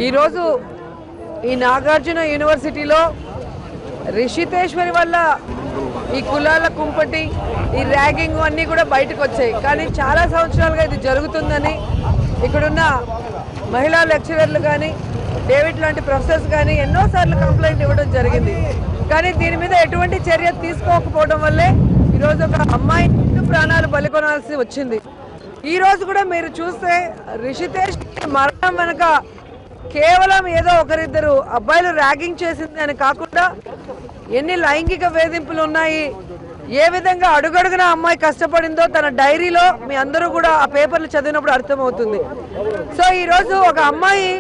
ఈరోజు ఈ నాగార్జున యూనివర్సిటీలో రిషితేశ్వరి వల్ల ఈ కులాల కుంపటి ఈ ర్యాగింగ్ అన్నీ కూడా బయటకు వచ్చాయి. కానీ చాలా సంవత్సరాలుగా ఇది జరుగుతుందని ఇక్కడున్న మహిళా లెక్చరర్లు కానీ డేవిడ్ లాంటి ప్రొఫెసర్స్ కానీ ఎన్నోసార్లు కంప్లైంట్ ఇవ్వడం జరిగింది. కానీ దీని మీద ఎటువంటి చర్య తీసుకోకపోవడం వల్లే ఈరోజు ఒక అమ్మాయి ప్రాణాలు బలికొనాల్సి వచ్చింది. ఈరోజు కూడా మీరు చూస్తే రిషితేష్ మరణం వెనుక కేవలం ఏదో ఒకరిద్దరు అబ్బాయిలు ర్యాగింగ్ చేసింది అని కాకుండా ఎన్ని లైంగిక వేధింపులు ఉన్నాయి, ఏ విధంగా అడుగడుగున అమ్మాయి కష్టపడిందో తన డైరీలో మీ అందరూ కూడా ఆ పేపర్లు చదివినప్పుడు అర్థమవుతుంది. సో ఈరోజు ఒక అమ్మాయి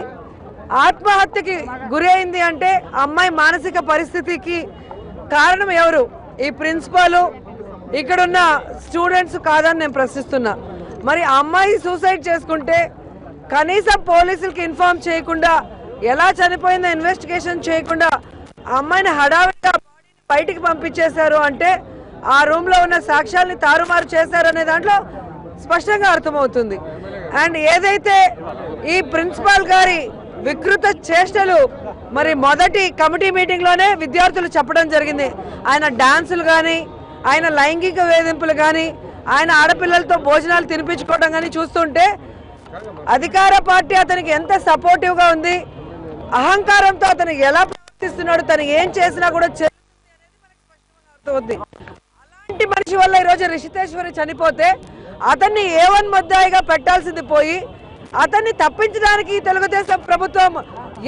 ఆత్మహత్యకి గురి అయింది అంటే ఆ అమ్మాయి మానసిక పరిస్థితికి కారణం ఎవరు? ఈ ప్రిన్సిపాలు, ఇక్కడున్న స్టూడెంట్స్ కాదని నేను ప్రశ్నిస్తున్నా. మరి ఆ అమ్మాయి సూసైడ్ చేసుకుంటే కనీసం పోలీసులకి ఇన్ఫార్మ్ చేయకుండా, ఎలా చనిపోయిందో ఇన్వెస్టిగేషన్ చేయకుండా ఆ అమ్మాయిని హడావిడిగా బయటికి పంపించేశారు అంటే ఆ రూమ్లో ఉన్న సాక్ష్యాల్ని తారుమారు చేశారనే దాంట్లో స్పష్టంగా అర్థమవుతుంది. అండ్ ఏదైతే ఈ ప్రిన్సిపాల్ గారి వికృత చేష్టలు మరి మొదటి కమిటీ మీటింగ్లోనే విద్యార్థులు చెప్పడం జరిగింది. ఆయన డాన్సులు కానీ, ఆయన లైంగిక వేధింపులు కానీ, ఆయన ఆడపిల్లలతో భోజనాలు తినిపించుకోవడం కానీ చూస్తుంటే అధికార పార్టీ అతనికి ఎంత సపోర్టివ్గా ఉంది, అహంకారంతో అతను ఎలా ప్రవర్తిస్తున్నాడు, తను ఏం చేసినా కూడా అర్థమవుతుంది. అలాంటి మనిషి వల్ల ఈరోజు రిషితేశ్వరి చనిపోతే అతన్ని A1 ముద్దాయిగా పెట్టాల్సింది పోయి అతన్ని తప్పించడానికి తెలుగుదేశం ప్రభుత్వం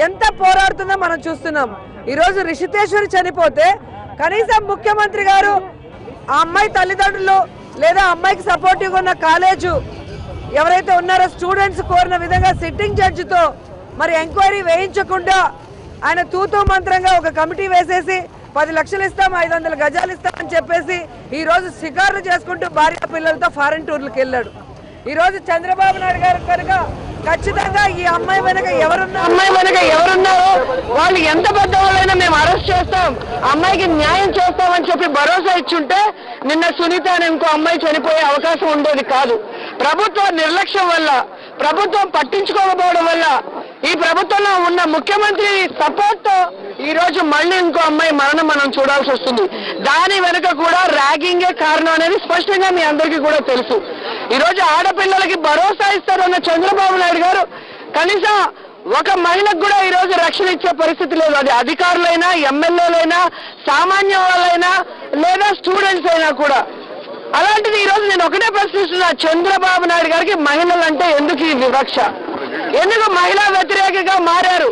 ఎంత పోరాడుతుందో మనం చూస్తున్నాం. ఈరోజు రిషితేశ్వరి చనిపోతే కనీసం ముఖ్యమంత్రి గారు ఆ అమ్మాయి తల్లిదండ్రులు లేదా అమ్మాయికి సపోర్టివ్గా ఉన్న కాలేజు ఎవరైతే ఉన్నారో స్టూడెంట్స్ కోరిన విధంగా సిట్టింగ్ జడ్జితో మరి ఎంక్వైరీ వేయించకుండా ఆయన తూతూ మంత్రంగా ఒక కమిటీ వేసేసి 10 లక్షలు ఇస్తాం, 500 గజాలు ఇస్తామని చెప్పేసి ఈరోజు షికార్లు చేసుకుంటూ భార్య పిల్లలతో ఫారెన్ టూర్లకు వెళ్ళాడు. ఈరోజు చంద్రబాబు నాయుడు గారు కనుక ఖచ్చితంగా ఈ అమ్మాయి వెనక ఎవరున్నారో వాళ్ళు ఎంత పెద్ద వాళ్ళైనా మేము అరెస్ట్ చేస్తాం, అమ్మాయికి న్యాయం చేస్తామని చెప్పి భరోసా ఇచ్చుంటే నిన్న సునీత అనే ఇంకో అమ్మాయి చనిపోయే అవకాశం ఉండేది కాదు. ప్రభుత్వ నిర్లక్ష్యం వల్ల, ప్రభుత్వం పట్టించుకోకపోవడం వల్ల, ఈ ప్రభుత్వంలో ఉన్న ముఖ్యమంత్రి సపోర్ట్ తో ఈ రోజు మళ్ళీ ఇంకో అమ్మాయి మరణం మనం చూడాల్సి వస్తుంది. దాని వెనుక కూడా ర్యాగింగే కారణం అనేది స్పష్టంగా మీ అందరికీ కూడా తెలుసు. ఈ రోజు ఆడపిల్లలకి భరోసా ఇస్తారన్న చంద్రబాబు నాయుడు గారు కనీసం ఒక మహిళకు కూడా ఈ రోజు రక్షణ ఇచ్చే పరిస్థితి లేదు. అది అధికారులైనా, ఎమ్మెల్యేలైనా, సామాన్య వాళ్ళైనా లేదా స్టూడెంట్స్ అయినా కూడా. అలాంటిది ఈ రోజు నేను ఒకటే ప్రశ్నిస్తున్నా, చంద్రబాబు నాయుడు గారికి మహిళలంటే ఎందుకు ఈ వివక్ష? ఎందుకు మహిళా వ్యతిరేకగా మారారు?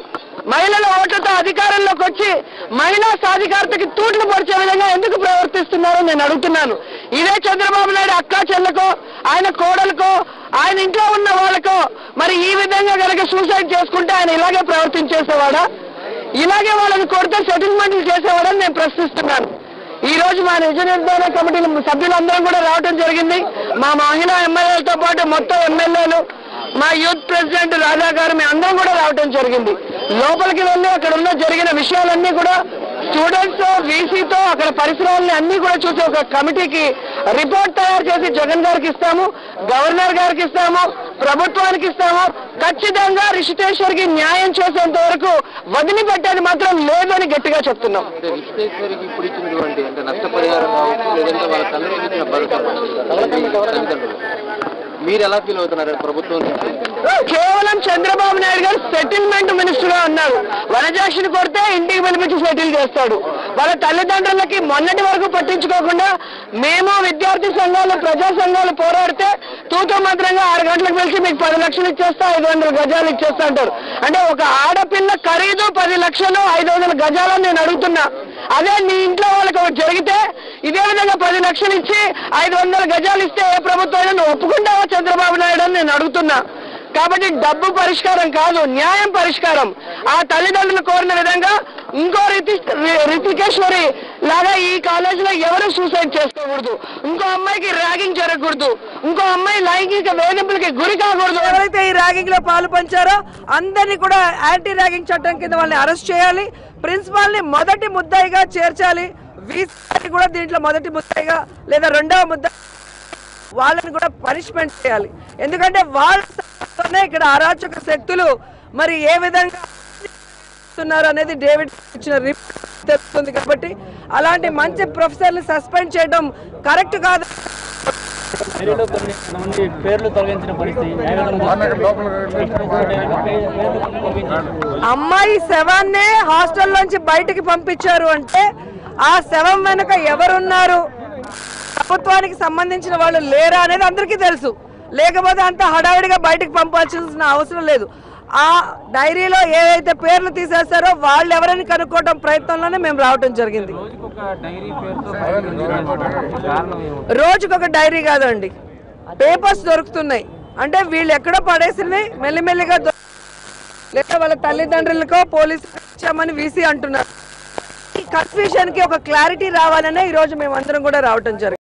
మహిళల ఓట్లతో అధికారంలోకి వచ్చి మహిళా సాధికారతకి తూట్లు పొడిచే విధంగా ఎందుకు ప్రవర్తిస్తున్నారో నేను అడుగుతున్నాను. ఇదే చంద్రబాబు నాయుడు అక్కా చెల్లెకో, ఆయన కోడలకో, ఆయన ఇంట్లో ఉన్న వాళ్ళకో మరి ఈ విధంగా కనుక సూసైడ్ చేసుకుంటే ఆయన ఇలాగే ప్రవర్తించేసేవాడా? ఇలాగే వాళ్ళని కొడితే సెటిల్మెంట్లు చేసేవాడని నేను ప్రశ్నిస్తున్నాను. ఈ రోజు మా నిజ నిర్ధారణ కమిటీ సభ్యులందరం కూడా రావడం జరిగింది. మా మహిళా ఎమ్మెల్యేలతో పాటు మొత్తం ఎమ్మెల్యేలు, మా యూత్ ప్రెసిడెంట్ రాజా గారు మేము అందరం కూడా రావడం జరిగింది. లోపలికి వెళ్ళి అక్కడ ఉన్న జరిగిన విషయాలన్నీ కూడా స్టూడెంట్స్ వీసీతో అక్కడ పరిసరాలని అన్ని కూడా చూసి ఒక కమిటీకి రిపోర్ట్ తయారు చేసి జగన్ గారికి ఇస్తాము, గవర్నర్ గారికి ఇస్తాము, ప్రభుత్వానికి ఇస్తాము. ఖచ్చితంగా రిషితేశ్వరికి న్యాయం చేసేంత వరకు వదిలిపెట్టేది మాత్రం లేదని గట్టిగా చెప్తున్నాం. మీరు ఎలా ఫీల్ అవుతున్నారు? ప్రభుత్వం కేవలం చంద్రబాబు నాయుడు గారు సెటిల్మెంట్ మినిస్టర్ గా ఉన్నారు. వనజాక్షిని కొడితే ఇంటికి పిలిపించి సెటిల్ చేస్తాడు. వాళ్ళ తల్లిదండ్రులకి మొన్నటి వరకు పట్టించుకోకుండా మేము విద్యార్థి సంఘాలు, ప్రజా సంఘాలు పోరాడితే తూతూ మంత్రంగా 6 గంటలకు పిలిచి మీకు 10 లక్షలు ఇచ్చేస్తా, 500 గజాలు ఇచ్చేస్తా అంటారు. అంటే ఒక ఆడపిల్ల ఖరీదు 10 లక్షలు, 500 గజాలని నేను అడుగుతున్నా. అదే నీ ఇంట్లో వాళ్ళకి జరిగితే ఇదే విధంగా 10 లక్షలు ఇచ్చి 500 గజాలు ఇస్తే ఏ ప్రభుత్వం నువ్వు ఒప్పుకుంటావా చంద్రబాబు నాయుడు అని నేను అడుగుతున్నా. కాబట్టి డబ్బు పరిష్కారం కాదు, న్యాయం పరిష్కారం. ఆ తల్లిదండ్రులు కోరిన విధంగా ఇంకో రితికేశ్వరి లాగా ఈ కాలేజీలో ఎవరు సూసైడ్ చేసుకోకూడదు, ఇంకో అమ్మాయికి ర్యాగింగ్ జరగకూడదు, ఇంకో అమ్మాయి లైంగిక వేధింపులకి గురి కాకూడదు. ఎవరైతే ఈ ర్యాగింగ్ లో పాలు పంచారో అందరినీ కూడా యాంటీ ర్యాగింగ్ చట్టం కింద వాళ్ళని అరెస్ట్ చేయాలి. ప్రిన్సిపాల్ ని మొదటి ముద్దాయిగా చేర్చాలి. వీసీ కూడా దీంట్లో మొదటి ముద్దాయిగా లేదా రెండవ ముద్దాయి వాళ్ళని కూడా పనిష్మెంట్ చేయాలి. ఎందుకంటే వాళ్ళనే ఇక్కడ అరాచక శక్తులు మరి ఏ విధంగా అనేది డేవిడ్ ఇచ్చిన రిపోర్ట్ తెలుస్తుంది. కాబట్టి అలాంటి మంచి ప్రొఫెసర్లు సస్పెండ్ చేయడం కరెక్ట్ కాదు. అమ్మాయి శవాన్నే హాస్టల్లోంచి బయటికి పంపించారు అంటే ఆ శవం వెనుక ఎవరున్నారు, ప్రభుత్వానికి సంబంధించిన వాళ్ళు లేరా అనేది అందరికీ తెలుసు. లేకపోతే అంత హడావిడిగా బయటకు పంపాల్సిన అవసరం లేదు. ఆ డైరీలో ఏవైతే పేర్లు తీసేస్తారో వాళ్ళు ఎవరైనా కనుక్కోవడం ప్రయత్నంలోనే మేము రావటం జరిగింది. రోజుకొక డైరీ కాదండి, పేపర్స్ దొరుకుతున్నాయి. అంటే వీళ్ళు ఎక్కడో పడేసినవి మెల్లిమెల్లిగా లేదా వాళ్ళ తల్లిదండ్రులకో పోలీసులకు ఇచ్చామని వీసీ అంటున్నారు. ఈ కన్ఫ్యూజన్ కి ఒక క్లారిటీ రావాలనే ఈ రోజు మేము అందరం కూడా రావటం జరిగింది.